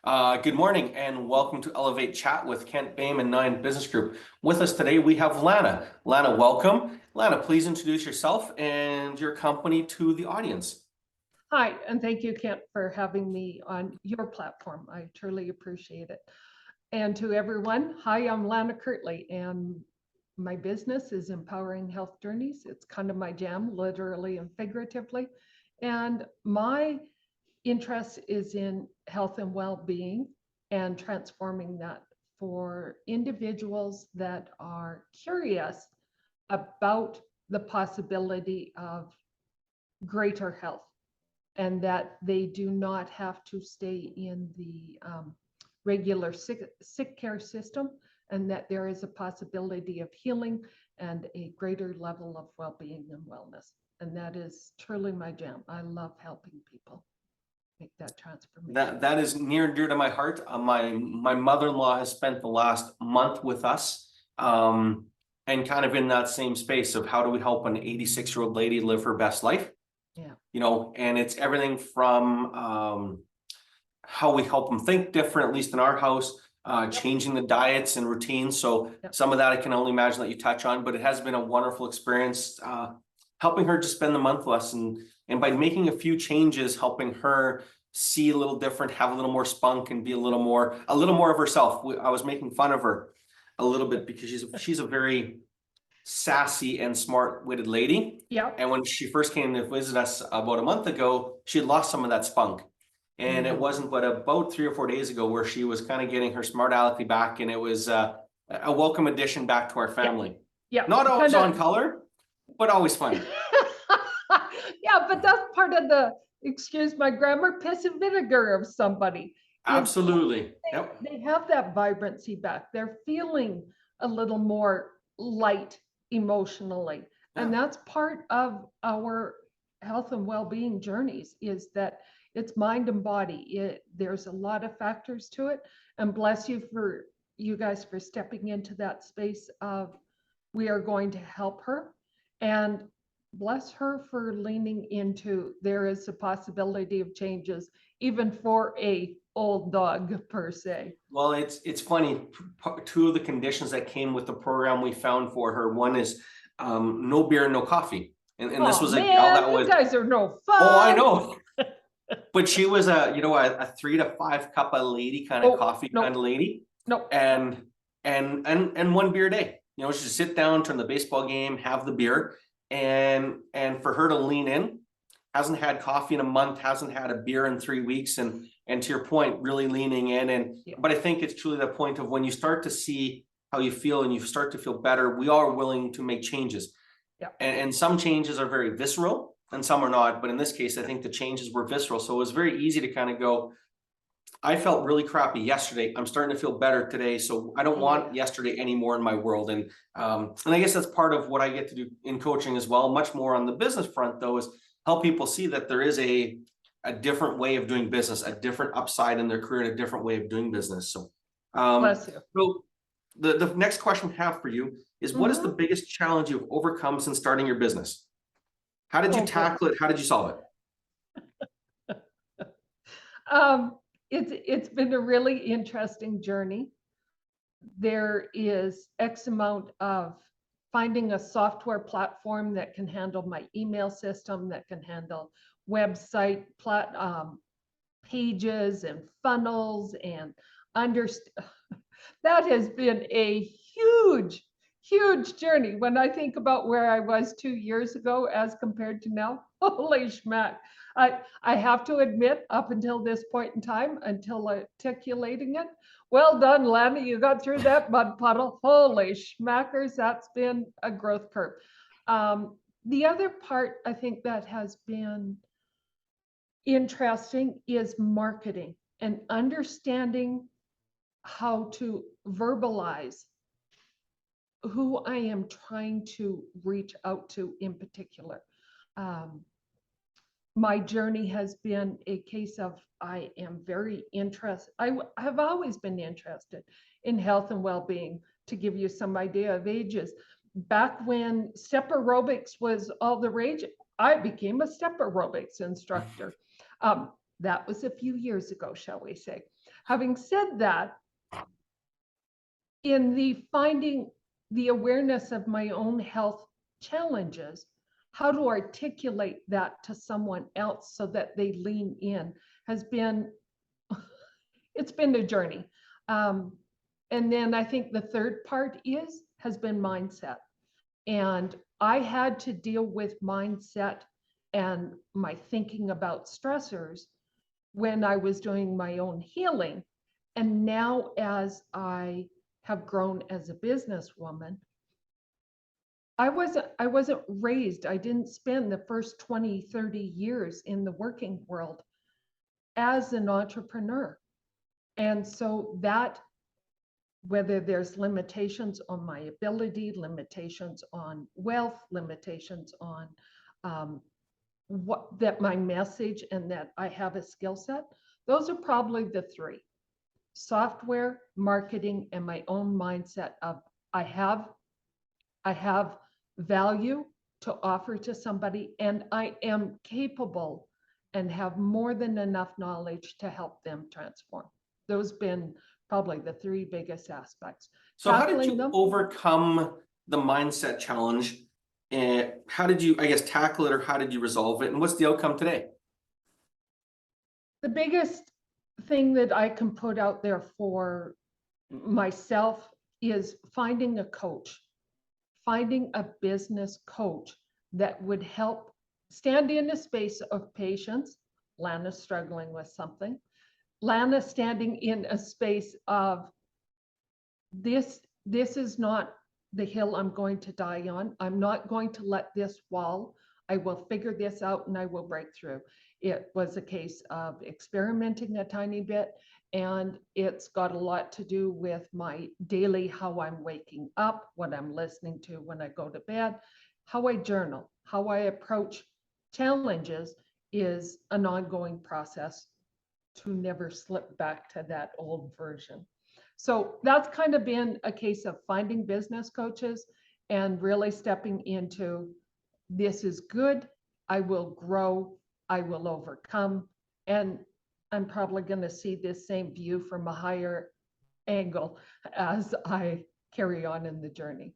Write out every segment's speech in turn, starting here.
Good morning and welcome to Elevate Chat with Kent Bain and Nine Business Group. With us today, we have Lana. Lana, welcome. Lana, please introduce yourself and your company to the audience. Hi, and thank you, Kent, for having me on your platform. I truly appreciate it. And to everyone, hi, I'm Lana Kirtley, and my business is Empowering Health Journeys. It's kind of my jam, literally and figuratively. And my interest is in health and well-being and transforming that for individuals that are curious about the possibility of greater health, and that they do not have to stay in the regular sick care system, and that there is a possibility of healing and a greater level of well-being and wellness. And that is truly my jam. I love helping people make that transformation. That is near and dear to my heart. My mother-in-law has spent the last month with us, and kind of in that same space of how do we help an 86-year-old lady live her best life? Yeah. And it's everything from how we help them think different, at least in our house, changing the diets and routines. So some of that I can only imagine that you touch on, but it has been a wonderful experience helping her to spend the month with us, and by making a few changes, helping her see a little different, have a little more spunk, and be a little more of herself. I was making fun of her a little bit because she's a very sassy and smart-witted lady. Yeah. And when she first came to visit us about a month ago, she had lost some of that spunk. And it wasn't but about 3 or 4 days ago where she was kind of getting her smart alecky back, and it was a welcome addition back to our family. Yeah. Not always on color, but always fun. Yeah, but that's part of the, excuse my grammar, piss and vinegar of somebody. Absolutely. They have that vibrancy back. They're feeling a little more light emotionally. And that's part of our health and well-being journeys, is that it's mind and body. There's a lot of factors to it. And bless you for you guys for stepping into that space of, we are going to help her. And bless her for leaning into, there is a possibility of changes, even for a old dog per se. Well, it's funny. Two of the conditions that came with the program we found for her, one is no beer, no coffee. And this was a gal that was, you guys are no fun. Oh, I know. But she was a 3 to 5 cup a lady kind of coffee kind of lady. No. And 1 beer a day. She'd sit down, turn the baseball game, have the beer, and for her to lean in, hasn't had coffee in a month, hasn't had a beer in 3 weeks, and to your point, really leaning in. But I think it's truly the point of when you start to see how you feel and you start to feel better, we are willing to make changes. Yeah. And some changes are very visceral and some are not. But in this case, I think the changes were visceral. So it was very easy to kind of go, I felt really crappy yesterday. I'm starting to feel better today. So I don't want yesterday anymore in my world. And I guess that's part of what I get to do in coaching as well. Much more on the business front, though, is help people see that there is a different way of doing business, a different upside in their career, and a different way of doing business. So, bless you. So the next question we have for you is, what is the biggest challenge you've overcome since starting your business? How did you tackle it? How did you solve it? It's been a really interesting journey. There is X amount of finding a software platform that can handle my email system, that can handle website pages and funnels, and that has been a huge journey. When I think about where I was 2 years ago as compared to now, holy schmack. I have to admit, up until this point in time, until articulating it, well done, Lana, you got through that mud puddle. Holy schmackers, that's been a growth curve. The other part I think that has been interesting is marketing and understanding how to verbalize who I am trying to reach out to in particular. My journey has been a case of, I am very interested. I have always been interested in health and well-being. To give you some idea of ages, back when step aerobics was all the rage, I became a step aerobics instructor. That was a few years ago, shall we say. Having said that, in the finding the awareness of my own health challenges, how to articulate that to someone else so that they lean in has been, it's been a journey. And then I think the third part has been mindset. And I had to deal with mindset and my thinking about stressors when I was doing my own healing. And now, as I have grown as a businesswoman, I wasn't raised, I didn't spend the first 20, 30 years in the working world as an entrepreneur. And so that, whether there's limitations on my ability, limitations on wealth, limitations on what that my message and that I have a skill set, those are probably the three: software, marketing, and my own mindset of I have value to offer to somebody, and I am capable and have more than enough knowledge to help them transform. Those been probably the three biggest aspects. So how did Tackling you them, overcome the mindset challenge? And how did you, I guess, tackle it, or how did you resolve it? And what's the outcome today? the biggest thing that I can put out there for myself is finding a coach, finding a business coach that would help stand in a space of patience. Lana's struggling with something. Lana standing in a space of this is not the hill I'm going to die on. I'm not going to let this wall. I will figure this out and I will break through. It was a case of experimenting a tiny bit, and it's got a lot to do with my daily, how I'm waking up, what I'm listening to when I go to bed, how I journal, how I approach challenges is an ongoing process to never slip back to that old version. So that's kind of been a case of finding business coaches and really stepping into, this is good, I will grow, I will overcome, and I'm probably going to see this same view from a higher angle as I carry on in the journey.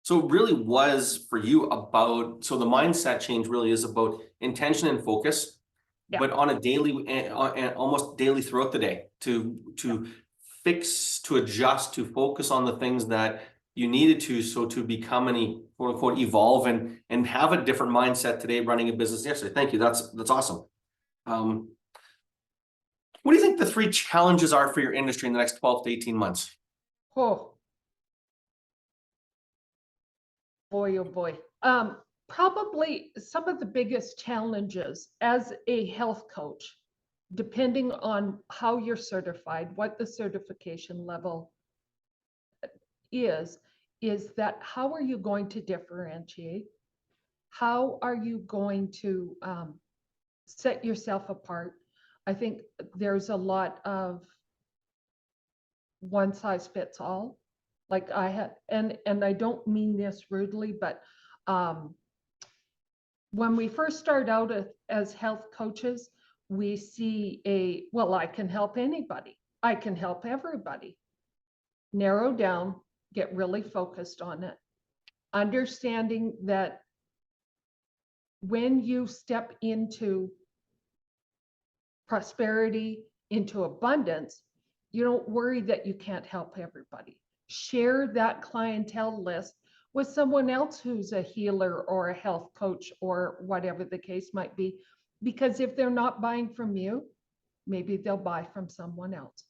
So it really was for you about, so the mindset change really is about intention and focus, Yeah. but on a daily and almost daily throughout the day to fix, to adjust, to focus on the things that you needed to, so to become any quote unquote evolve and have a different mindset today running a business yesterday. Thank you. That's awesome. What do you think the three challenges are for your industry in the next 12 to 18 months? Oh boy. Probably some of the biggest challenges as a health coach, depending on how you're certified, what the certification level is that how are you going to differentiate? How are you going to set yourself apart? I think there's a lot of one size fits all. Like I had, and I don't mean this rudely, but when we first start out as health coaches, we see well, I can help anybody. I can help everybody. Narrow down, get really focused on it. Understanding that when you step into prosperity, into abundance, you don't worry that you can't help everybody. Share that clientele list with someone else who's a healer or a health coach or whatever the case might be. Because if they're not buying from you, maybe they'll buy from someone else.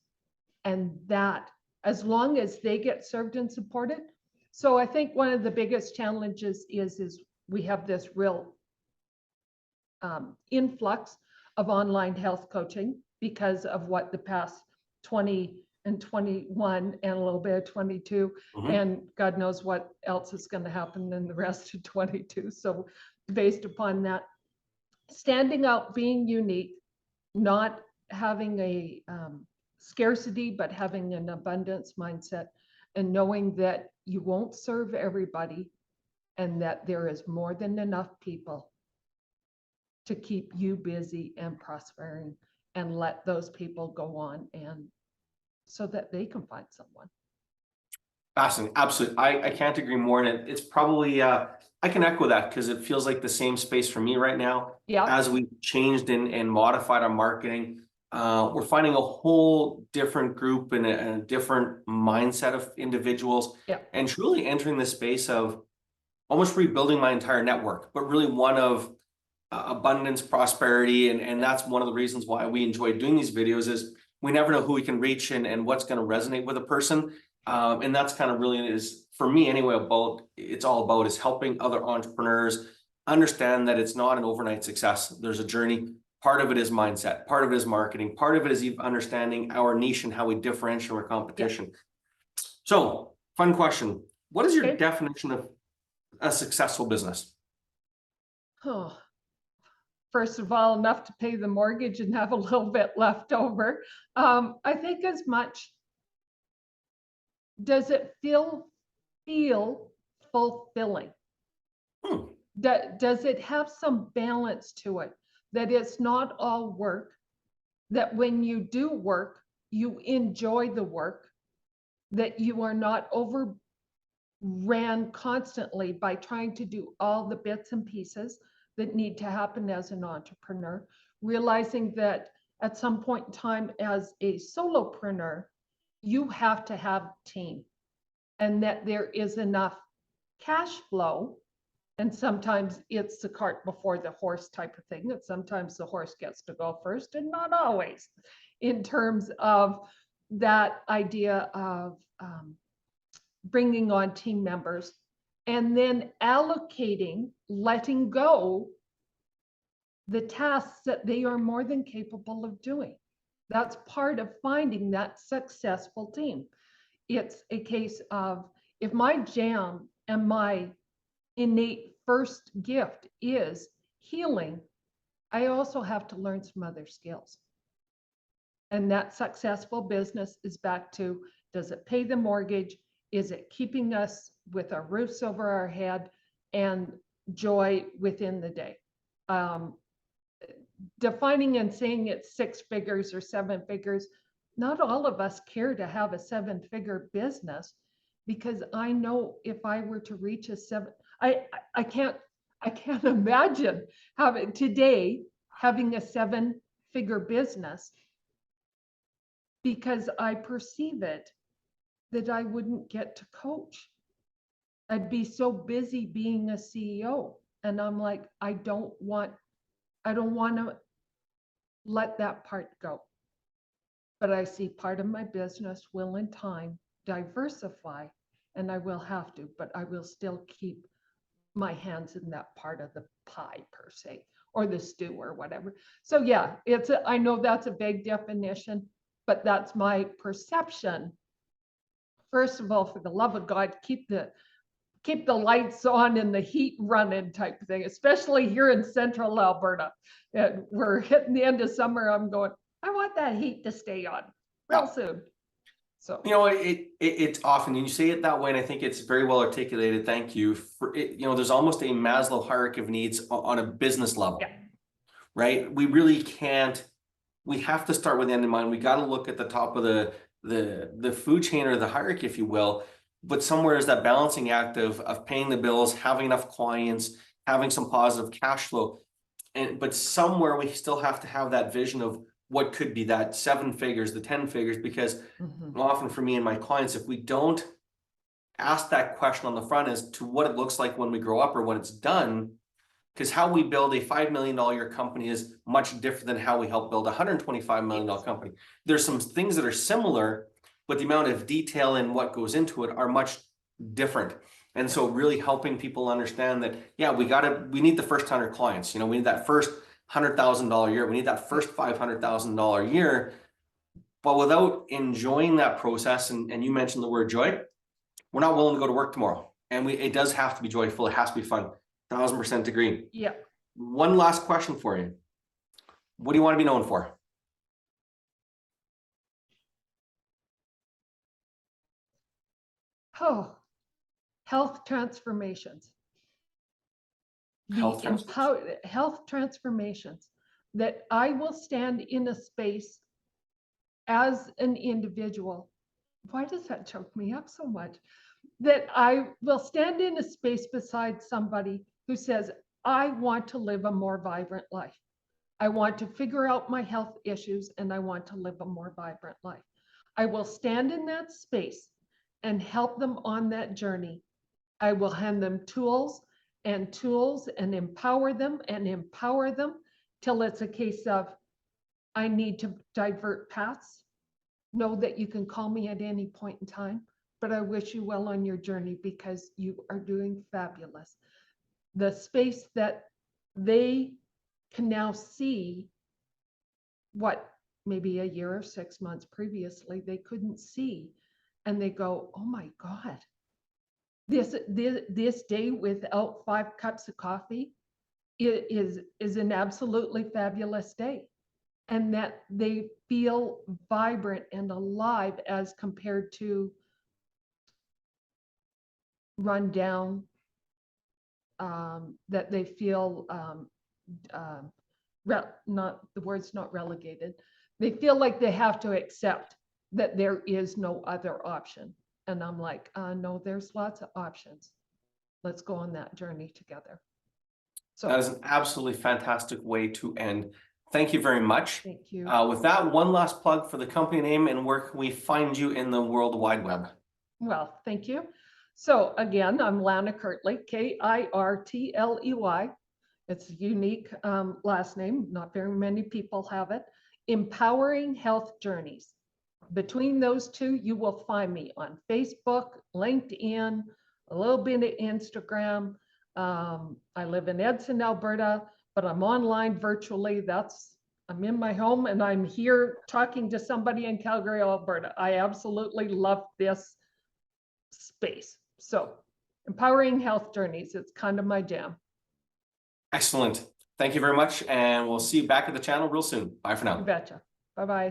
And that, as long as they get served and supported. So I think one of the biggest challenges is we have this real influx of online health coaching because of what the past 20 and 21 and a little bit of 22 and God knows what else is going to happen in the rest of 22. So based upon that, standing out, being unique, not having a scarcity, but having an abundance mindset, and knowing that you won't serve everybody and that there is more than enough people to keep you busy and prospering and let those people go on, and so that they can find someone. Fascinating. Absolutely. I can't agree more. And it's probably, I can echo that because it feels like the same space for me right now. Yeah. As we changed and modified our marketing, we're finding a whole different group and a different mindset of individuals. Yeah. And truly entering the space of almost rebuilding my entire network, but really one of abundance, prosperity. And that's one of the reasons why we enjoy doing these videos is we never know who we can reach and what's going to resonate with a person. And that's kind of really is for me anyway, it's all about is helping other entrepreneurs understand that it's not an overnight success. There's a journey. Part of it is mindset, part of it is marketing, part of it is even understanding our niche and how we differentiate from our competition. Yeah. So, fun question. What is your definition of a successful business? Oh, first of all, enough to pay the mortgage and have a little bit left over. I think as much, does it feel fulfilling? Does it have some balance to it? That it's not all work, that when you do work, you enjoy the work, that you are not overran constantly by trying to do all the bits and pieces that need to happen as an entrepreneur, realizing that at some point in time as a solopreneur, you have to have a team, and that there is enough cash flow. And sometimes it's the cart before the horse type of thing, that sometimes the horse gets to go first, and not always, in terms of that idea of bringing on team members and then allocating, letting go the tasks that they are more than capable of doing. That's part of finding that successful team. It's a case of, if my jam and my innate first gift is healing, I also have to learn some other skills. And that successful business is back to, does it pay the mortgage? Is it keeping us with our roofs over our head and joy within the day? Defining and saying it's 6 figures or 7 figures, not all of us care to have a 7-figure business, because I know if I were to reach a 7, I can't imagine having a 7-figure business, because I perceive it that I wouldn't get to coach. I'd be so busy being a CEO, and I'm like, I don't want to let that part go. But I see part of my business will in time diversify, and I will have to, but I will still keep my hands in that part of the pie per se, or the stew or whatever. So yeah, I know that's a big definition, but that's my perception. First of all, for the love of God, keep the lights on and the heat running type of thing, especially here in central Alberta. And we're hitting the end of summer. I'm going, I want that heat to stay on real soon. So, it's often, and you say it that way, and I think it's very well articulated. Thank you for it. There's almost a Maslow hierarchy of needs on a business level, yeah. Right? We really can't, we have to start with the end in mind. We got to look at the top of the food chain, or the hierarchy, if you will. But somewhere is that balancing act of paying the bills, having enough clients, having some positive cash flow. But somewhere we still have to have that vision of what could be that 7 figures, the 10 figures, because often for me and my clients, if we don't ask that question on the front as to what it looks like when we grow up or when it's done, because how we build a $5 million a year company is much different than how we help build a $125 million company. There's some things that are similar, but the amount of detail and what goes into it are much different. And so really helping people understand that, yeah, we need the first 100 clients. We need that first $100,000 year. We need that first $500,000 year. But without enjoying that process, and you mentioned the word joy, we're not willing to go to work tomorrow. And it does have to be joyful. It has to be fun. 1000% agree. Yeah. One last question for you. What do you want to be known for? Oh, health transformations. Health transformations. Health transformations. that I will stand in a space as an individual. Why does that choke me up so much? That I will stand in a space beside somebody who says, I want to live a more vibrant life. I want to figure out my health issues and I want to live a more vibrant life. I will stand in that space and help them on that journey. I will hand them tools and empower them till it's a case of, I need to divert paths. Know that you can call me at any point in time, but I wish you well on your journey because you are doing fabulous. The space that they can now see what maybe a year or 6 months previously they couldn't see, and they go, oh my God, this day without 5 cups of coffee is an absolutely fabulous day. And that they feel vibrant and alive as compared to run down, that they feel not, the word's not relegated. They feel like they have to accept that there is no other option. And I'm like, no, there's lots of options. Let's go on that journey together. So That is an absolutely fantastic way to end. Thank you very much. thank you. With that, one last plug for the company name and where can we find you in the World Wide Web? Well, thank you. So again, I'm Lana Kirtley, Kirtley. It's a unique last name. Not very many people have it. Empowering Health Journeys. Between those two, you will find me on Facebook, LinkedIn, a little bit of Instagram. I live in Edson, Alberta, but I'm online virtually. I'm in my home and I'm here talking to somebody in Calgary, Alberta. I absolutely love this space. So empowering health journeys, it's kind of my jam. Excellent. Thank you very much. And we'll see you back at the channel real soon. Bye for now. You betcha. Bye-bye.